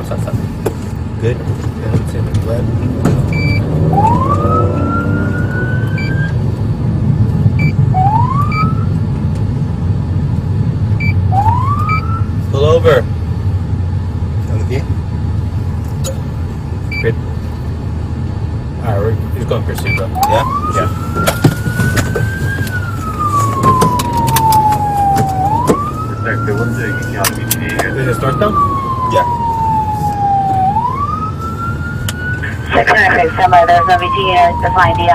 Stop. Good. And to the left. Pull over. On the gate. Good. Alright, we're just going to pursue though. Yeah? Did it start though? Yeah. 696, somebody, there's no VT to find the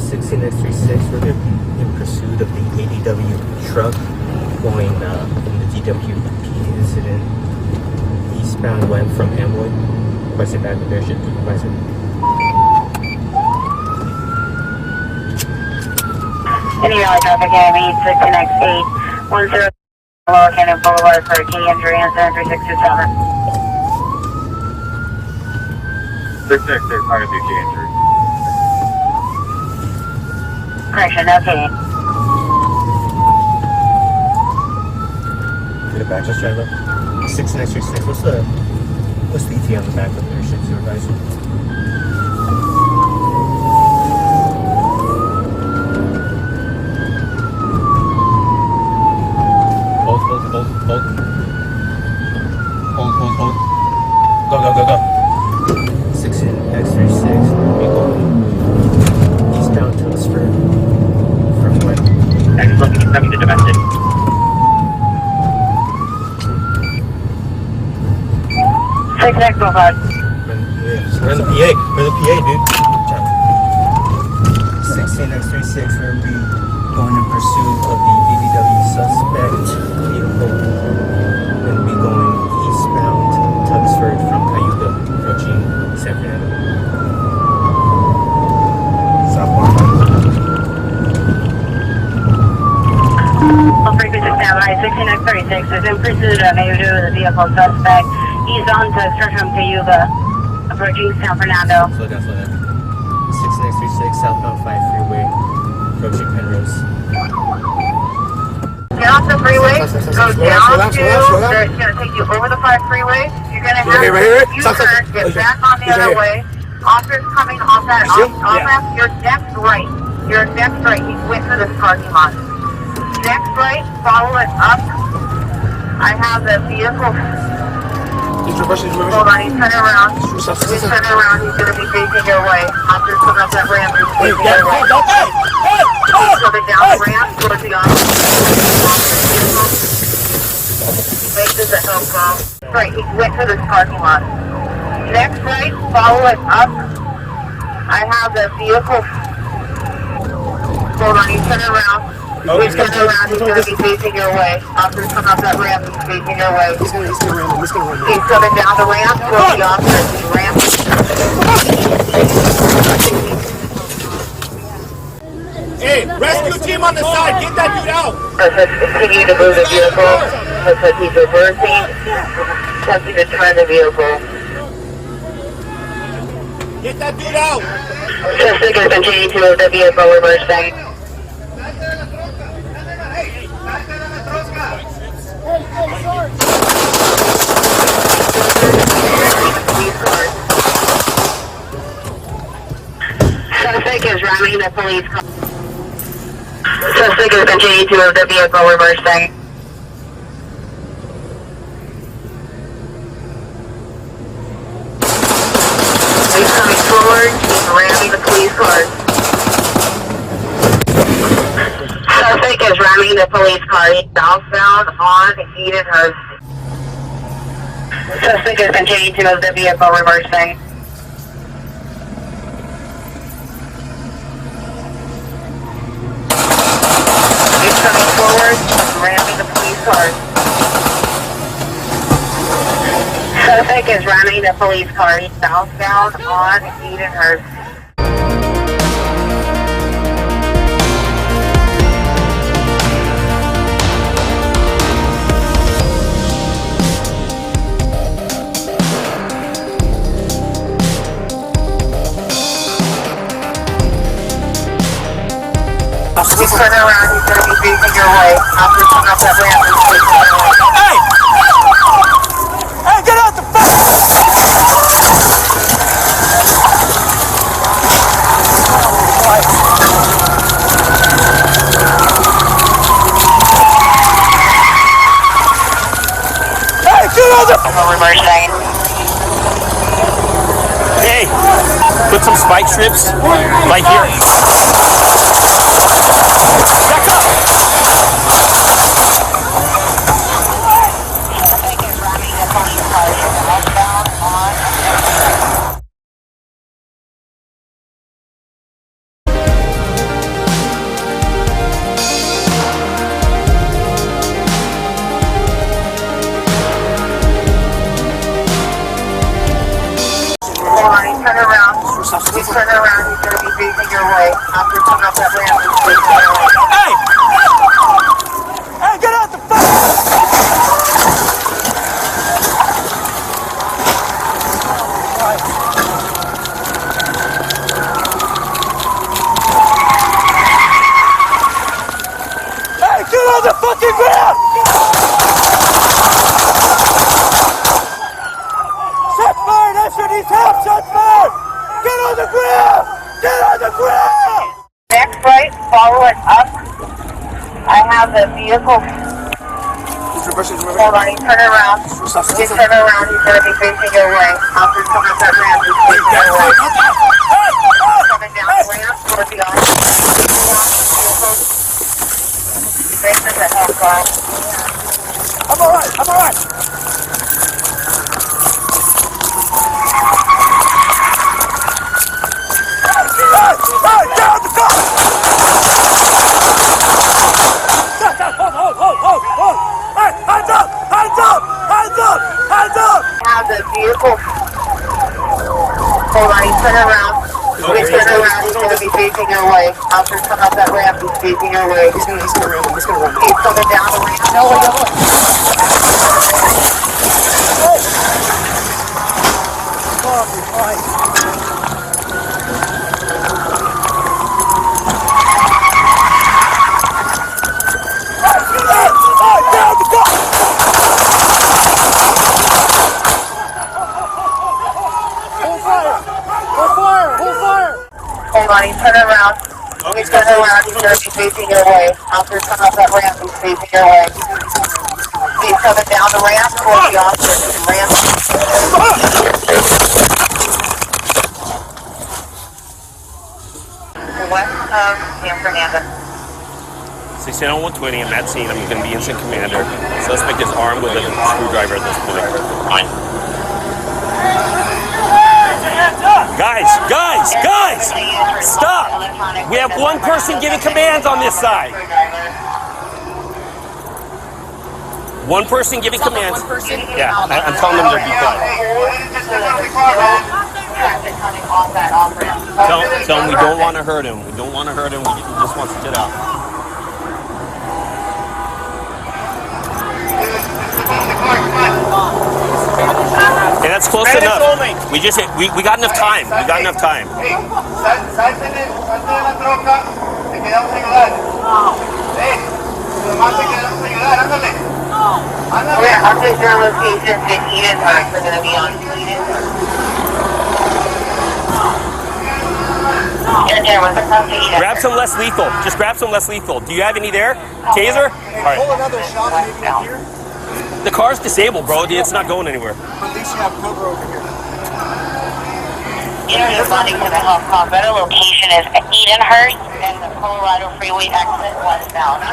1636, we're in pursuit of the ADW truck going in the DWP incident. Eastbound went from Amboy. Requested back with their ship supervisor. any rally traffic enemy 16X8 10 Lower Canyon Boulevard for a key injury and 73627. 666, not gonna do key injury. Correction, okay. Get it back, just try to look. 6936, what's the ET on the back of their ship supervisor? Hold. Go. 16X36, we going eastbound Telesford from west. And he's looking to domestic. Six next Boulevard. We're in the PA. We're in the PA, dude. 16X36, we're going to be going in pursuit of the ADW suspect vehicle. We're going to be going eastbound Tuxford from Cayuga, approaching San Fernando. All frequency standby, 16X36 is in pursuit of the vehicle suspect. He's on Tuxford from Cayuga, approaching San Fernando. Slow down. 16X36, southbound 5 freeway, approaching Penrose. Get off the freeway, go down to, it's going to take you over the 5 freeway. You're going to have to U-turn, get back on the other way. Officer's coming off that off-ramp, your next right. He went to this parking lot. Next right, follow it up. I have the vehicle. Hold on, he's turning around. He's going to be facing your way. Officer's coming up that ramp, he's facing your way. Coming down the ramp towards the officer. He faces the hill call. Right, he went to this parking lot. Next right, follow it up. I have the vehicle. Hold on, he's turning around. He's turning around, he's going to be facing your way. Officer's coming up that ramp, he's facing your way. He's coming down the ramp towards the officer. Hey, rescue team on the side, get that dude out! Continue to move the vehicle. He's reversing, attempting to turn the vehicle. Get that dude out! Suspect has continued to move the vehicle, reversing. Suspect is ramming the police car. Suspect has continued to move the vehicle, reversing. He's coming forward, he's ramming the police car. Suspect is ramming the police car. He's southbound on Edenhurst. Suspect is continuing to move the vehicle, reversing. He's coming forward, ramming the police car. Suspect is ramming the police car. He's southbound on Edenhurst. He's turning around, he's going to be facing your way. After coming up that ramp, he's facing your way. Put some spike strips right here. Back up! Turn around. You turn around, he's going to be facing your way. After coming up that ramp, he's facing your way. Hey! Hey, get out the fuck! Hey, get on the fucking ground! Shot fired! Usher needs help! Shot fired! Get on the ground! Get on the ground! Next right, follow it up. I have the vehicle. Hold on, you turn around. You turn around, he's going to be facing your way. After coming up that ramp, he's facing your way. Coming down the ramp towards the office. Facing the help car. I'm alright, I'm alright! Have the vehicle. Hold on, you turn around. You turn around, he's going to be facing your way. After coming up that ramp, he's facing your way. He's going to run. He's coming down the ramp. No, Hold on, you turn around. You turn around, he's going to be facing your way. After coming up that ramp, he's facing your way. He's coming down the ramp towards the officer. Ramp. West of San Fernando. 120, I'm at scene. I'm going to be instant commander. Suspect is armed with a screwdriver at this point. Fine. Guys! Stop! We have one person giving commands on this side. One person giving commands. Yeah, I'm telling them to be quiet. Tell him we don't want to hurt him. We don't want to hurt him. We just want to get out. Okay, that's close enough. We got enough time. We got enough time. Yeah, I'll take your location to Eden Park. We're going to be on Eden. Grab some less lethal. Just grab some less lethal. Do you have any there? Taser? All right. Pull another shot maybe up here. The car's disabled, bro. It's not going anywhere. At least you have cover over here. You're responding to the health call. Better location is Edenhurst and the Colorado Freeway exit westbound.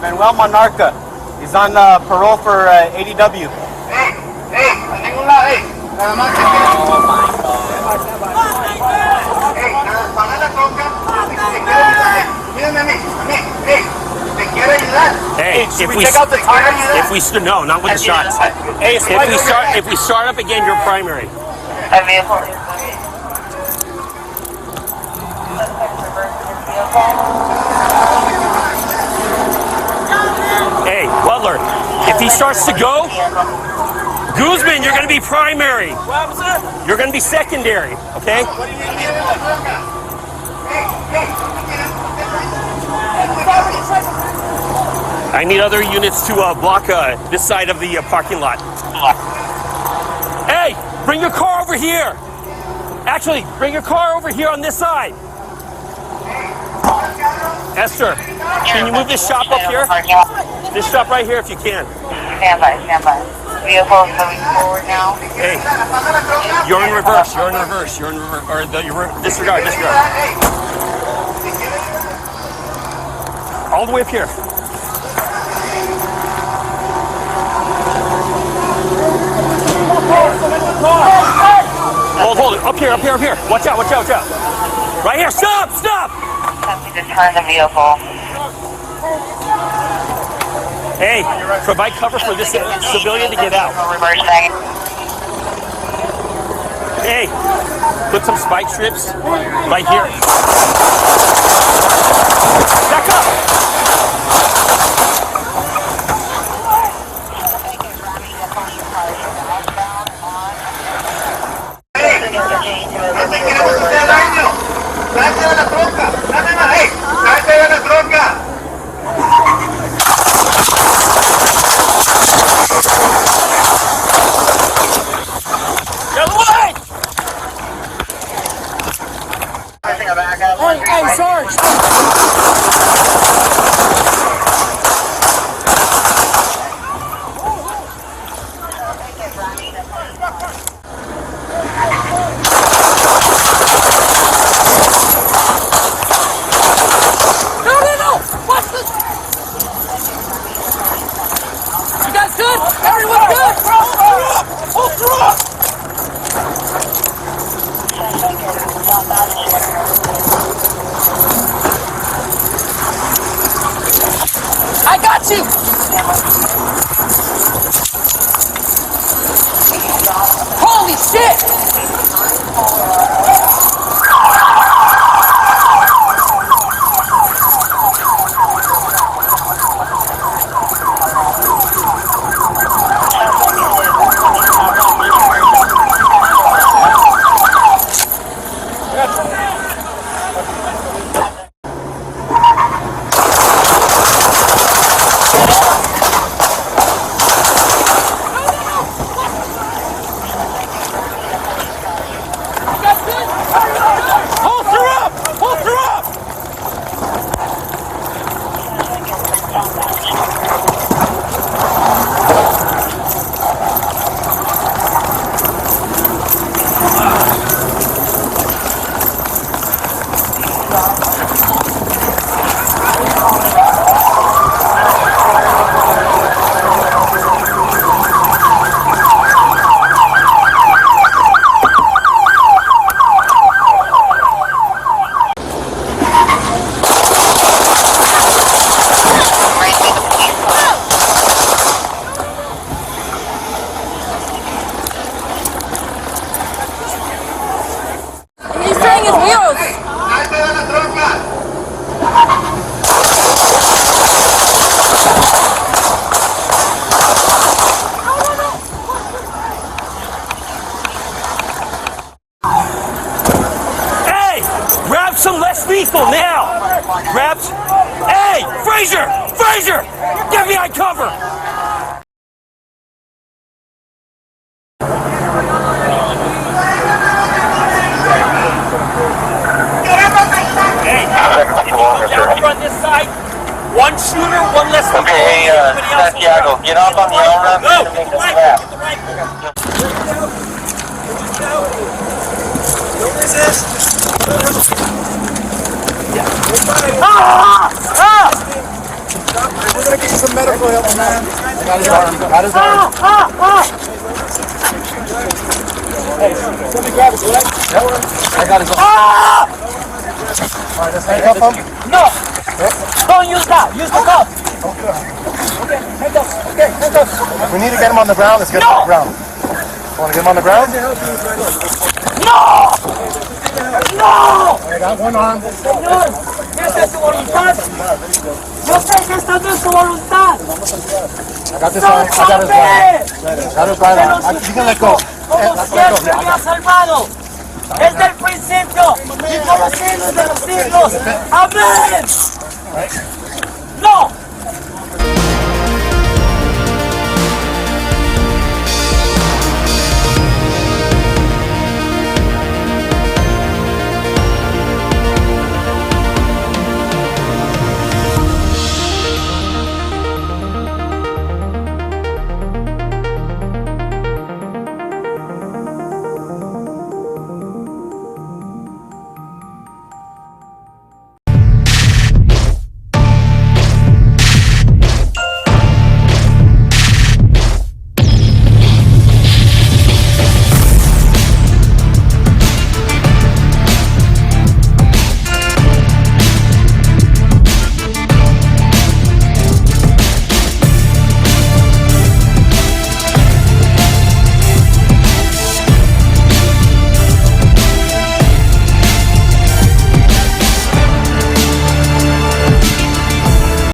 Manuel Monarca. He's on parole for ADW. Hey, if we no, not with the shots. Hey, if we start up again, you're primary. A vehicle is Hey, Butler, if he starts to go, Guzman, you're going to be primary. You're going to be secondary, okay? I need other units to block this side of the parking lot. Hey, bring your car over here. Actually, bring your car over here on this side. Esther, can you move this shop up here? This shop right here if you can. Stand by, stand by. Vehicle moving forward now. Hey, you're in reverse. You're in reverse. You're in reverse. Or disregard. All the way up here. Hold it. Up here. Watch out. Right here. Stop. Attempting to turn the vehicle. Hey, provide cover for this civilian to get out. Reversing. Hey, put some spike strips right here. Back up. Hey, Sarge! No! Watch this! You guys good? Everyone good? Hold through up! I got you! Holy shit! Lethal now! Grabs. Hey! Fraser! Get behind cover! Hey! Down front this side. One shooter, one less lethal. Okay, Santiago, get off on the L-ramp. Go! Get the right. Don't resist. We're gonna get you some medical help, man. I got his arm. Hey, somebody grab his leg. Yep. I got his arm. Alright, let's handcuff him. No! Don't use that! Use the cup! Okay, handcuff. We need to get him on the ground. Let's get him on the ground. Want to get him on the ground? No! I got one arm. Señor, esta es su voluntad. Yo sé que esta no es su voluntad. I got this arm. I got his arm. Got his right arm. You can let go. Como siempre me ha salvado. Desde el principio y por los siglos de los siglos. Amén. No.